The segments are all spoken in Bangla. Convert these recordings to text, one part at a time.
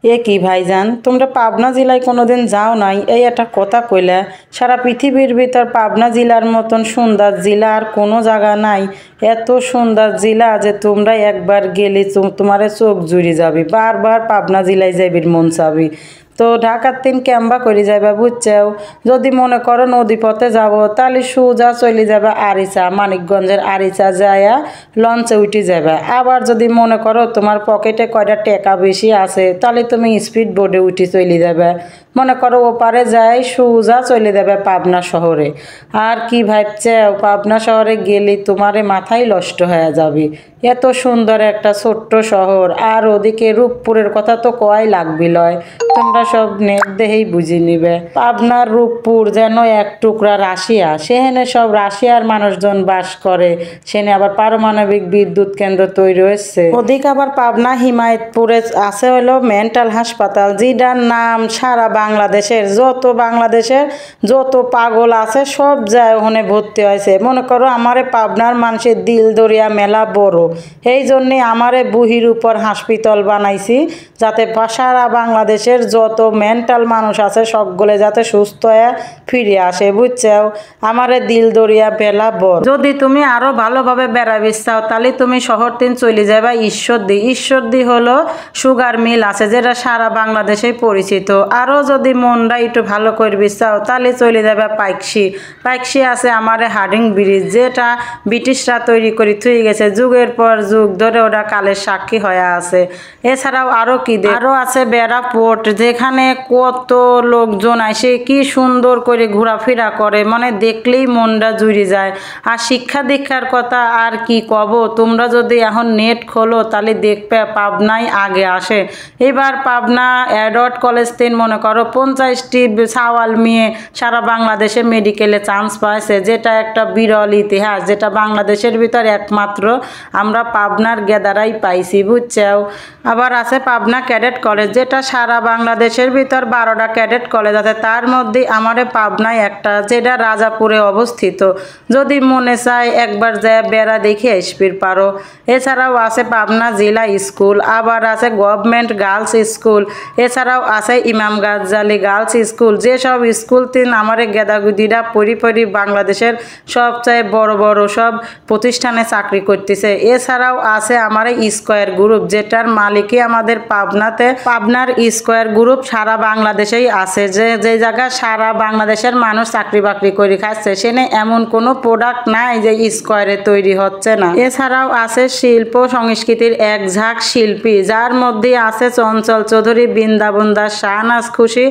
এ কি ভাইজান, তোমরা পাবনা জেলায় কোনোদিন যাও নাই? এই একটা কথা কইলা। সারা পৃথিবীর ভিতর পাবনা জেলার মতন সুন্দর জেলা আর কোনো জায়গা নাই। এত সুন্দর জেলা যে তোমরা একবার গেলে তোমার চোখ জুড়ে যাবে, বারবার পাবনা জেলায় যাবির মন চাবি। তো ঢাকার তিন ক্যাম্বা করে যাবা, বুঝছাও? যদি মনে করো নদী পথে যাব তাহলে সোজা চলে যাবে আরিচা, মানিকগঞ্জের আরিচা যায়া লঞ্চে উঠে যাবে। আবার যদি মনে করো তোমার পকেটে কয়টা টাকা বেশি আছে তাহলে তুমি স্পিড বোর্ডে উঠে চলে যাবে। মনে করো ওপারে যাই সোজা চলে যাবে পাবনা শহরে। আর কি ভাবছাও, পাবনা শহরে গেলে তোমার মাথায় নষ্ট হয়ে যাবে। এত সুন্দর একটা ছোট্ট শহর, আর ওদিকে রূপপুরের কথা তো কয় লাগবি লয়। তোমরা সব নেট দেখেই বুঝে নিবে। পাবনার রূপপুর যেন এক টুকরা রাশিয়া, সেখানে সব রাশিয়ার মানুষজন বাস করে। সেখানে আবার পারমাণবিক বিদ্যুৎ কেন্দ্র তৈরি হয়েছে। ওদিকে আবার পাবনা হিমায়তপুরে আছে হলো মেন্টাল হাসপাতাল, যেটার নাম সারা বাংলাদেশের যত পাগল আছে সব যায় ওখানে ভর্তি হয়েছে। মনে করো আমারে পাবনার মানুষের দিল দরিয়া মেলা বড়, এই জন্যে আমারে বুহির উপর হাসপাতাল বানাইছি, যাতে সারা বাংলাদেশের যত মেন্টাল মানুষ আছে সবগুলো যাতে সুস্থ হয়ে ফিরে আসে, বুঝছাও? আমারে দিল দরিয়া বেলা বড়। যদি তুমি আরো ভালোভাবে বেড়াবি চাও তাহলে তুমি শহর তিন চলে যাবা ঈশ্বরদী হলো সুগার মিল আছে, যেটা সারা বাংলাদেশে পরিচিত। আরো যদি মনটা একটু ভালো করবি চাও তাহলে চলে যাবে পাইকশি আছে আমারে হার্ডিং ব্রিজ, যেটা ব্রিটিশরা তৈরি করে থুয়ে গেছে, যুগের পর যুগ ধরে ওটা কালের সাক্ষী হয়ে আছে। এছাড়াও আরো আরো আছে বেড়া পোর্ট, যেখানে কত লোকজন আসে, কি সুন্দর করে ঘোরাফেরা করে, মানে দেখলেই মনটা জুড়ে যায়। আর শিক্ষা দীক্ষার কথা আর কি কব, তোমরা যদি এখন নেট খোলো তাহলে দেখবে পাবনায় আগে আসে। এবার পাবনা অ্যাডওয়ার্ড কলেজ থেকে মনে করো 50টি সাওয়াল মেয়ে সারা বাংলাদেশে মেডিকেলে চান্স পাইছে, যেটা একটা বিরল ইতিহাস, যেটা বাংলাদেশের ভিতর একমাত্র আমরা পাবনার গেদারাই পাইছি, বুঝছাও? আবার আছে পাবনা ক্যাডেট কলেজ, যেটা সারা বাংলাদেশের ভিতর 12টা ক্যাডেট কলেজ আছে, তার মধ্যে আমারে পাবনায় একটা, যেটা রাজাপুরে অবস্থিত। যদি মনে চায় একবার যায় বেড়া দেখে আসতে পারো। এছাড়াও আছে পাবনা জেলা স্কুল, আবার আছে গভর্নমেন্ট গার্লস স্কুল, এছাড়াও আছে ইমাম গাজ্জালি গার্লস স্কুল। যেসব স্কুল তিন আমারে গেদাগুদিরা পরি বাংলাদেশের সবচেয়ে বড় বড় সব প্রতিষ্ঠানে চাকরি করতেছে। এছাড়াও আছে আমার স্কয়ার গ্রুপ, যেটার মালিকই আমাদের পাবনার স্কয়ার গ্রুপ সারা বাংলাদেশেই আছে, যে জায়গায় সারা বাংলাদেশের মানুষ চাকরি বাকরি করে খাচ্ছে, সেখানে এমন কোনো প্রোডাক্ট নাই যে স্কয়ারে তৈরি হচ্ছে না। এছাড়াও আছে শিল্প সংস্কৃতির এক ঝাঁক শিল্পী, যার মধ্যে আছে চঞ্চল চৌধুরী, বৃন্দাবন দাস, শাহনাজ খুশি,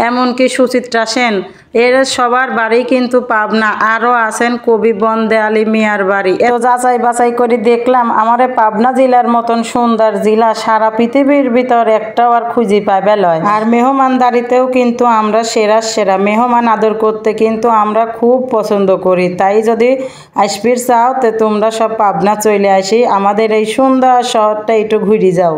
এমনকি সুচিত্রা সেন। এর সবার বাড়ি কিন্তু পাবনা। আরও আছেন কবি বন্দে আলী মিয়ার বাড়ি। এত যাচাই বাছাই করে দেখলাম আমারে পাবনা জেলার মতন সুন্দর জেলা সারা পৃথিবীর ভিতর একটাও আর খুঁজে পাইবে লয়। আর মেহমানদারিতেও কিন্তু আমরা সেরা মেহমান আদর করতে কিন্তু আমরা খুব পছন্দ করি। তাই যদি আসবির চাও তো তোমরা সব পাবনা চলে আসি, আমাদের এই সুন্দর শহরটা একটু ঘুরে যাও।